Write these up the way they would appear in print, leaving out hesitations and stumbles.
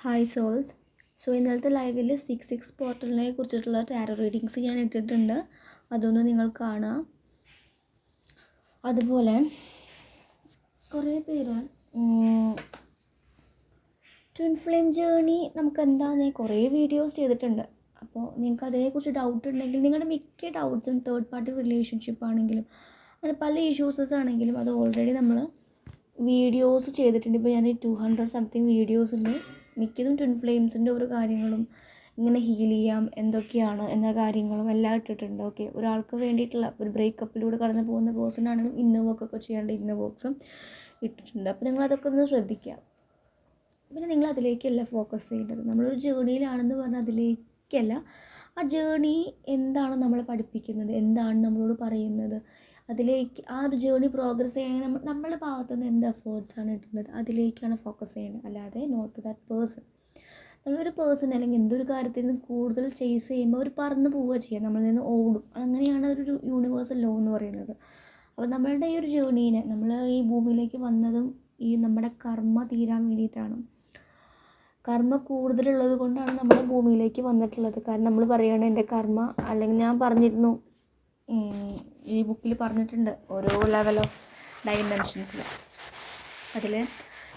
Hi souls. ഇന്നലത്തെ ലൈവിൽ 6 പോർട്ടലിനെ കുറിച്ചിട്ടുള്ള ടാരോ റീഡിങ്സ് ഞാൻ ഇട്ടിട്ടുണ്ട്. അതൊന്ന് നിങ്ങൾ കാണാം. അതുപോലെ കുറേ പേര് ട്വിൻ ഫ്ലെയിം ജേർണി നമുക്ക് എന്താണെന്ന് കുറേ വീഡിയോസ് ചെയ്തിട്ടുണ്ട്. അപ്പോൾ നിങ്ങൾക്ക് അതിനെക്കുറിച്ച് ഡൗട്ട് ഉണ്ടെങ്കിൽ നിങ്ങളുടെ മിക്ക ഡൗട്ട്സും തേർഡ് പാർട്ടി റിലേഷൻഷിപ്പ് ആണെങ്കിലും അങ്ങനെ പല ഇഷ്യൂസസ് ആണെങ്കിലും അത് ഓൾറെഡി നമ്മൾ വീഡിയോസ് ചെയ്തിട്ടുണ്ട്. ഇപ്പോൾ ഞാൻ 200 സംതിങ് വീഡിയോസുണ്ട്. മിക്കതും ട്വിൻ ഫ്ലെയിംസിൻ്റെ ഓരോ കാര്യങ്ങളും ഇങ്ങനെ ഹീൽ ചെയ്യാം എന്തൊക്കെയാണ് എന്ന കാര്യങ്ങളും എല്ലാം ഇട്ടിട്ടുണ്ട്. ഓക്കെ, ഒരാൾക്ക് വേണ്ടിയിട്ടുള്ള ഒരു ബ്രേക്കപ്പിലൂടെ കടന്നു പോകുന്ന പേഴ്സൺ ആണെങ്കിലും ഇന്നർ വർക്കൊക്കെ ചെയ്യേണ്ട ഇന്നർ വർക്ക്സും ഇട്ടിട്ടുണ്ട്. അപ്പോൾ നിങ്ങളതൊക്കെ ഒന്ന് ശ്രദ്ധിക്കുക. പിന്നെ നിങ്ങൾ അതിലേക്കല്ല ഫോക്കസ് ചെയ്യേണ്ടത്. നമ്മളൊരു ജേർണിയിലാണെന്ന് പറഞ്ഞാൽ അതിലേക്കല്ല, ആ ജേർണി എന്താണ് നമ്മളെ പഠിപ്പിക്കുന്നത്, എന്താണ് നമ്മളോട് പറയുന്നത്, അതിലേക്ക് ആ ഒരു ജേർണി പ്രോഗ്രസ് ചെയ്യണമെങ്കിൽ നമ്മളുടെ ഭാഗത്തുനിന്ന് എന്ത് എഫേർട്സാണ് ഇടുന്നത് അതിലേക്കാണ് ഫോക്കസ് ചെയ്യേണ്ടത്. അല്ലാതെ നോട്ട് ടു ദാറ്റ് പേഴ്സൺ. നമ്മളൊരു പേഴ്സൺ അല്ലെങ്കിൽ എന്തൊരു കാര്യത്തിൽ നിന്ന് കൂടുതൽ ചേസ് ചെയ്യുമ്പോൾ അവർ പറന്ന് പോവുക ചെയ്യുക, നമ്മളിൽ നിന്ന് ഓടും. അങ്ങനെയാണ് ഒരു യൂണിവേഴ്സൽ ലോ എന്ന് പറയുന്നത്. അപ്പോൾ നമ്മളുടെ ഈ ഒരു ജേർണീനെ നമ്മൾ ഈ ഭൂമിയിലേക്ക് വന്നതും ഈ നമ്മുടെ കർമ്മ തീരാൻ വേണ്ടിയിട്ടാണ്. കർമ്മ കൂടുതലുള്ളത് കൊണ്ടാണ് നമ്മൾ ഭൂമിയിലേക്ക് വന്നിട്ടുള്ളത്. കാരണം നമ്മൾ പറയുകയാണ് എൻ്റെ കർമ്മ, അല്ലെങ്കിൽ ഞാൻ പറഞ്ഞിരുന്നു ഈ ബുക്കിൽ പറഞ്ഞിട്ടുണ്ട് ഓരോ ലെവൽ ഓഫ് ഡയമെൻഷൻസിൽ. അതിൽ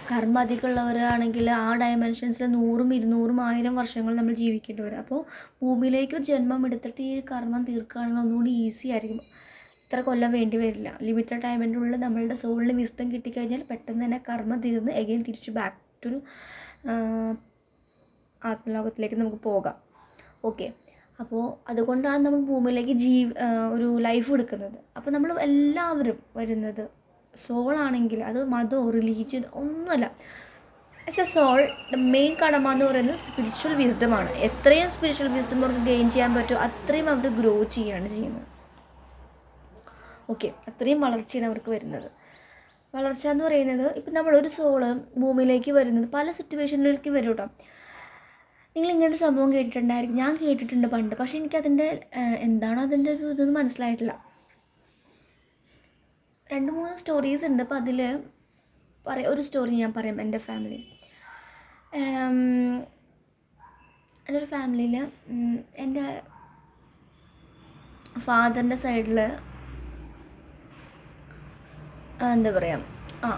കർമ്മ അധികമുള്ളവരാണെങ്കിൽ ആ ഡയമെൻഷൻസിൽ 100, 200, 1000 വർഷങ്ങൾ നമ്മൾ ജീവിക്കേണ്ടി വരും. അപ്പോൾ ഭൂമിയിലേക്ക് ജന്മം എടുത്തിട്ട് ഈ കർമ്മം തീർക്കുകയാണെങ്കിൽ ഒന്നുകൂടി ഈസി ആയിരിക്കും. ഇത്ര കൊല്ലം വേണ്ടി വരില്ല. ലിമിറ്റഡ് ടൈമിൻ്റെ ഉള്ളിൽ നമ്മളുടെ സോളിന് വിസ്ഡം കിട്ടിക്കഴിഞ്ഞാൽ പെട്ടെന്ന് തന്നെ കർമ്മം തീർന്ന് എഗെയിൻ തിരിച്ച് ബാക്ക് ടു ആത്മലോകത്തിലേക്ക് നമുക്ക് പോകാം. ഓക്കെ, അപ്പോൾ അതുകൊണ്ടാണ് നമ്മൾ ഭൂമിയിലേക്ക് ഒരു ലൈഫ് എടുക്കുന്നത്. അപ്പോൾ നമ്മൾ എല്ലാവരും വരുന്നത് സോളാണെങ്കിൽ അത് മതമോ റിലീജിയൻ ഒന്നുമല്ല. ആസ് എ സോൾ മെയിൻ കടമ എന്ന് പറയുന്നത് സ്പിരിച്വൽ വിസ്ഡമാണ്. എത്രയും സ്പിരിച്വൽ വിസ്ഡം അവർക്ക് ഗെയിൻ ചെയ്യാൻ പറ്റുമോ അത്രയും അവർ ഗ്രോ ചെയ്യുകയാണ് ചെയ്യുന്നത്. ഓക്കെ, അത്രയും വളർച്ചയാണ് അവർക്ക് വരുന്നത്. വളർച്ച എന്ന് പറയുന്നത് ഇപ്പം നമ്മളൊരു സോള് ഭൂമിയിലേക്ക് വരുന്നത് പല സിറ്റുവേഷനിലേക്ക് വരും കേട്ടോ. നിങ്ങൾ ഇങ്ങനൊരു സംഭവം കേട്ടിട്ടുണ്ടായിരിക്കും, ഞാൻ കേട്ടിട്ടുണ്ട് പണ്ട്. പക്ഷേ എനിക്കതിൻ്റെ എന്താണ് അതിൻ്റെ ഒരു ഇതൊന്നും മനസ്സിലായിട്ടില്ല. 2-3 സ്റ്റോറീസ് ഉണ്ട്. അപ്പോൾ അതിൽ ഒരു സ്റ്റോറി ഞാൻ പറയാം. എൻ്റെ ഫാമിലി, എൻ്റെ ഒരു ഫാമിലിയിൽ എൻ്റെ ഫാദറിൻ്റെ സൈഡിൽ എന്താ പറയുക,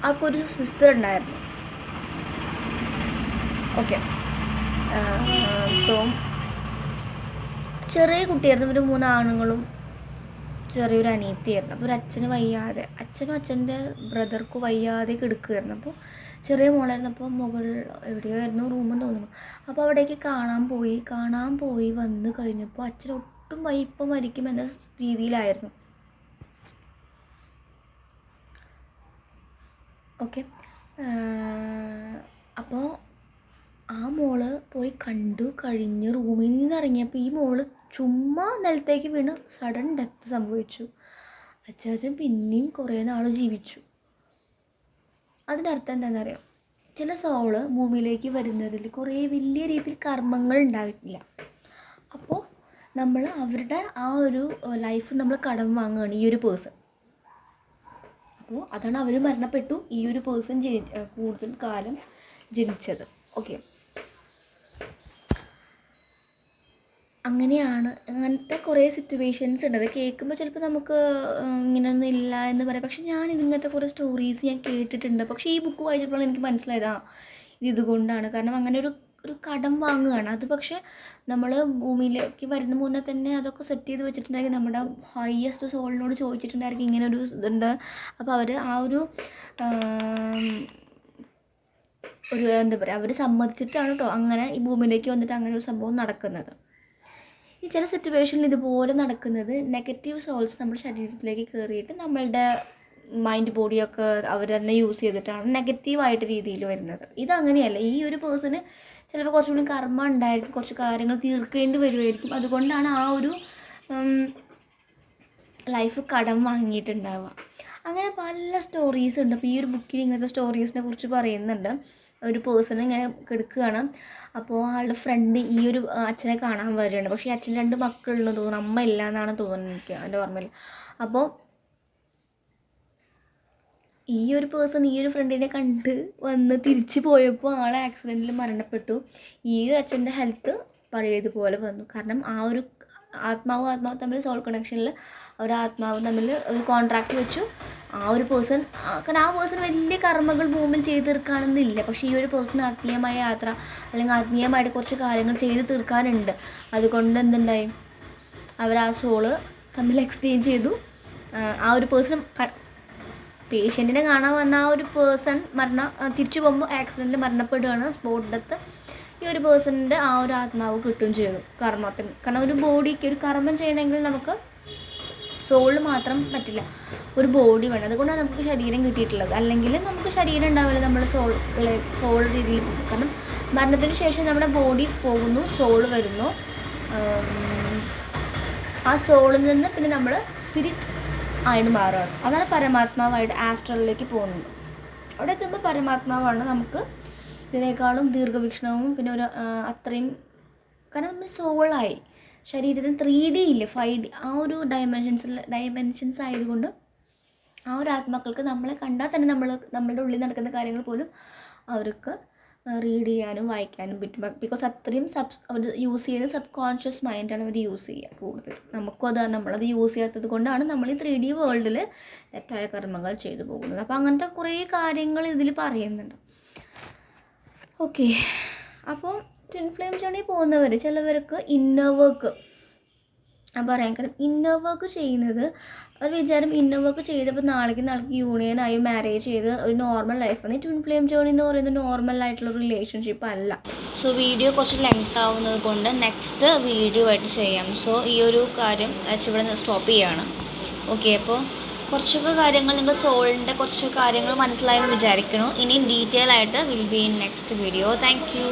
ആൾക്കൊരു സിസ്റ്റർ ഉണ്ടായിരുന്നു. ഓക്കെ, സോ ചെറിയ കുട്ടിയായിരുന്നു. ഒരു 3 ആണുങ്ങളും ചെറിയൊരു അനിയത്തിയായിരുന്നു. അപ്പോൾ ഒരു അച്ഛന് വയ്യാതെ, അച്ഛനും അച്ഛൻ്റെ ബ്രദർക്കും വയ്യാതെ കിടക്കുകയായിരുന്നു. അപ്പോൾ ചെറിയ മോളായിരുന്നു. അപ്പോൾ മുകളിൽ എവിടെയോ ആയിരുന്നു റൂമെന്ന് തോന്നുന്നു. അപ്പോൾ അവിടേക്ക് കാണാൻ പോയി വന്ന് കഴിഞ്ഞപ്പോൾ അച്ഛൻ ഒട്ടും ഇപ്പം മരിക്കുമെന്ന രീതിയിലായിരുന്നു. ഓക്കെ, അപ്പോൾ ആ മോള് പോയി കണ്ടു കഴിഞ്ഞ് റൂമിൽ നിന്ന് ഇറങ്ങിയപ്പോൾ ഈ മോള് ചുമ്മാ നിലത്തേക്ക് വീണ് സഡൻ ഡെത്ത് സംഭവിച്ചു. അച്ചാച്ചൻ പിന്നെയും കുറേ നാൾ ജീവിച്ചു. അതിനർത്ഥം എന്താണെന്നറിയാം, ചില സോള് ഭൂമിയിലേക്ക് വരുന്നതിൽ കുറേ വലിയ രീതിയിൽ കർമ്മങ്ങൾ ഉണ്ടായിട്ടില്ല. അപ്പോൾ നമ്മൾ അവരുടെ ആ ഒരു ലൈഫ് നമ്മൾ കടം വാങ്ങുകയാണ് ഈ ഒരു പേഴ്സൺ. അപ്പോൾ അതാണ് അവർ മരണപ്പെട്ടു, ഈ ഒരു പേഴ്സൺ കൂടുതൽ കാലം ജനിച്ചത്. ഓക്കെ, അങ്ങനത്തെ കുറേ സിറ്റുവേഷൻസ് ഉണ്ട്. അത് കേൾക്കുമ്പോൾ ചിലപ്പോൾ നമുക്ക് ഇങ്ങനെയൊന്നും ഇല്ല എന്ന് പറയാം. പക്ഷെ ഞാൻ ഇങ്ങനത്തെ കുറേ സ്റ്റോറീസ് ഞാൻ കേട്ടിട്ടുണ്ട്. പക്ഷേ ഈ ബുക്ക് വായിച്ചപ്പോഴാണ് എനിക്ക് മനസ്സിലായത് ഇതുകൊണ്ടാണ്. കാരണം അങ്ങനെ ഒരു കടം വാങ്ങുകയാണ് അത്. പക്ഷേ നമ്മൾ ഭൂമിയിലേക്ക് വരുന്ന മുന്നേ തന്നെ അതൊക്കെ സെറ്റ് ചെയ്ത് വെച്ചിട്ടുണ്ടായിരിക്കും. നമ്മുടെ ഹയസ്റ്റ് സോളിനോട് ചോദിച്ചിട്ടുണ്ടായിരിക്കും ഇങ്ങനെ ഒരു ഇതുണ്ട്. അപ്പോൾ അവർ ആ ഒരു എന്താ പറയുക, അവർ സമ്മതിച്ചിട്ടാണ് കേട്ടോ അങ്ങനെ ഈ ഭൂമിയിലേക്ക് വന്നിട്ട് അങ്ങനെ ഒരു സംഭവം നടക്കുന്നത്. ഈ ചില സിറ്റുവേഷനിൽ ഇതുപോലെ നടക്കുന്നത് നെഗറ്റീവ് സോൾസ് നമ്മുടെ ശരീരത്തിലേക്ക് കയറിയിട്ട് നമ്മളുടെ മൈൻഡ് ബോഡിയൊക്കെ അവർ തന്നെ യൂസ് ചെയ്തിട്ടാണ് നെഗറ്റീവായിട്ട് രീതിയിൽ വരുന്നത്. ഇതങ്ങനെയല്ല. ഈ ഒരു പേഴ്സണ് ചിലപ്പോൾ കുറച്ചുകൂടി കർമ്മ ഉണ്ടായിരിക്കും, കുറച്ച് കാര്യങ്ങൾ തീർക്കേണ്ടി വരുമായിരിക്കും. അതുകൊണ്ടാണ് ആ ഒരു ലൈഫ് കടം വാങ്ങിയിട്ടുണ്ടാവുക. അങ്ങനെ പല സ്റ്റോറീസ് ഉണ്ട്. അപ്പോൾ ഈ ഒരു ബുക്കിൽ ഇങ്ങനത്തെ സ്റ്റോറീസിനെ കുറിച്ച് പറയുന്നുണ്ട്. ഒരു പേഴ്സൺ ഇങ്ങനെ കിടക്കുകയാണ്. അപ്പോൾ ആളുടെ ഫ്രണ്ട് ഈ ഒരു അച്ഛനെ കാണാൻ വരികയാണ്. പക്ഷേ ഈ അച്ഛന് 2 മക്കളുണ്ടെന്ന് തോന്നുന്നു, അമ്മ ഇല്ല എന്നാണ് തോന്നുന്നത്, എനിക്ക് എൻ്റെ ഓർമ്മയിൽ. അപ്പോൾ ഈ ഒരു പേഴ്സൺ ഈ ഒരു ഫ്രണ്ടിനെ കണ്ട് വന്ന് തിരിച്ചു പോയപ്പോൾ ആൾ ആക്സിഡൻറ്റിൽ മരണപ്പെട്ടു. ഈ ഒരു അച്ഛൻ്റെ ഹെൽത്ത് പഴയതുപോലെ വന്നു. കാരണം ആ ഒരു ആത്മാവ് തമ്മിൽ സോൾ കണക്ഷനിൽ ഒരു ആത്മാവ് തമ്മിൽ ഒരു കോൺട്രാക്റ്റ് വെച്ചു. ആ ഒരു പേഴ്സൺ, കാരണം ആ പേഴ്സൺ വലിയ കർമ്മകൾ ഭൂമിയിൽ ചെയ്ത് തീർക്കാണെന്നില്ല. പക്ഷേ ഈ ഒരു പേഴ്സൺ ആത്മീയമായ യാത്ര അല്ലെങ്കിൽ ആത്മീയമായിട്ട് കുറച്ച് കാര്യങ്ങൾ ചെയ്ത് തീർക്കാനുണ്ട്. അതുകൊണ്ട് എന്തുണ്ടായി, അവർ ആ സോള് തമ്മിൽ എക്സ്ചേഞ്ച് ചെയ്തു. ആ ഒരു പേഴ്സൺ പേഷ്യൻറ്റിനെ കാണാൻ വന്ന ആ ഒരു പേഴ്സൺ തിരിച്ചു പോകുമ്പോൾ ആക്സിഡൻറ്റിൽ മരണപ്പെടുകയാണ്, സ്പോട്ട് ഡെത്ത്. ഈ ഒരു പേഴ്സണിൻ്റെ ആ ഒരു ആത്മാവ് കിട്ടുകയും ചെയ്തു കർമ്മത്തിന്. കാരണം ഒരു ബോഡിക്ക് ഒരു കർമ്മം ചെയ്യണമെങ്കിൽ നമുക്ക് സോളിൽ മാത്രം പറ്റില്ല, ഒരു ബോഡി വേണം. അതുകൊണ്ടാണ് നമുക്ക് ശരീരം കിട്ടിയിട്ടുള്ളത്. അല്ലെങ്കിൽ നമുക്ക് ശരീരം ഉണ്ടാവില്ല, നമ്മൾ സോൾ രീതിയിൽ പോകും. കാരണം മരണത്തിന് ശേഷം നമ്മുടെ ബോഡി പോകുന്നു, സോള് വരുന്നു. ആ സോളിൽ നിന്ന് പിന്നെ നമ്മൾ സ്പിരിറ്റ് ആയിട്ട് മാറുകയാണ്. അതാണ് പരമാത്മാവായിട്ട് ആസ്ട്രലിലേക്ക് പോകുന്നത്. അവിടെ എത്തുമ്പോൾ പരമാത്മാവാണ്. നമുക്ക് ഇതിനേക്കാളും ദീർഘവീക്ഷണവും പിന്നെ ഒരു അത്രയും, കാരണം നമ്മൾ സോളായി, ശരീരത്തിന് 3D ഇല്ല, 5D ആ ഒരു ഡയമെൻഷൻസ് ആയതുകൊണ്ട് ആ ഒരു ആത്മാക്കൾക്ക് നമ്മളെ കണ്ടാൽ തന്നെ നമ്മളുടെ ഉള്ളിൽ നടക്കുന്ന കാര്യങ്ങൾ പോലും അവർക്ക് റീഡ് ചെയ്യാനും വായിക്കാനും പറ്റും. ബിക്കോസ് അത്രയും അവർ യൂസ് ചെയ്യുന്ന സബ് കോൺഷ്യസ് മൈൻഡാണ് അവർ യൂസ് ചെയ്യുക കൂടുതൽ. നമ്മളത് യൂസ് ചെയ്യാത്തത് കൊണ്ടാണ് നമ്മൾ ഈ 3D വേൾഡിൽ തെറ്റായ കർമ്മങ്ങൾ ചെയ്തു പോകുന്നത്. അപ്പോൾ അങ്ങനത്തെ കുറേ കാര്യങ്ങൾ ഇതിൽ പറയുന്നുണ്ട്. ഓക്കെ, അപ്പോൾ ട്വിൻ ഫ്ലെയിം ജേർണി പോകുന്നവർ ചിലവർക്ക് ഇന്നർ വർക്ക് പറയാൻ, കാരണം ഇന്നർ വർക്ക് ചെയ്യുന്നത് അവർ വിചാരം ഇന്നർ വർക്ക് ചെയ്തപ്പോൾ നാളേക്ക് യൂണിയനായി മാരേജ് ചെയ്ത് ഒരു നോർമൽ ലൈഫാണ്. ഈ ട്വിൻ ഫ്ലെയിം ജേർണി എന്ന് പറയുന്നത് നോർമൽ ആയിട്ടുള്ള റിലേഷൻഷിപ്പ് അല്ല. സോ വീഡിയോ കുറച്ച് ലെങ്ത് ആവുന്നത് കൊണ്ട് നെക്സ്റ്റ് വീഡിയോ ആയിട്ട് ചെയ്യാം. സോ ഈ ഒരു കാര്യം ഇവിടെ സ്റ്റോപ്പ് ചെയ്യുകയാണ്. ഓക്കെ, അപ്പോൾ കുറച്ചൊക്കെ കാര്യങ്ങൾ നിങ്ങൾ സോളിൻ്റെ കുറച്ച് കാര്യങ്ങൾ മനസ്സിലായെന്ന് വിചാരിക്കുന്നു. ഇനി ഡീറ്റെയിൽ ആയിട്ട് will be in next video. Thank you.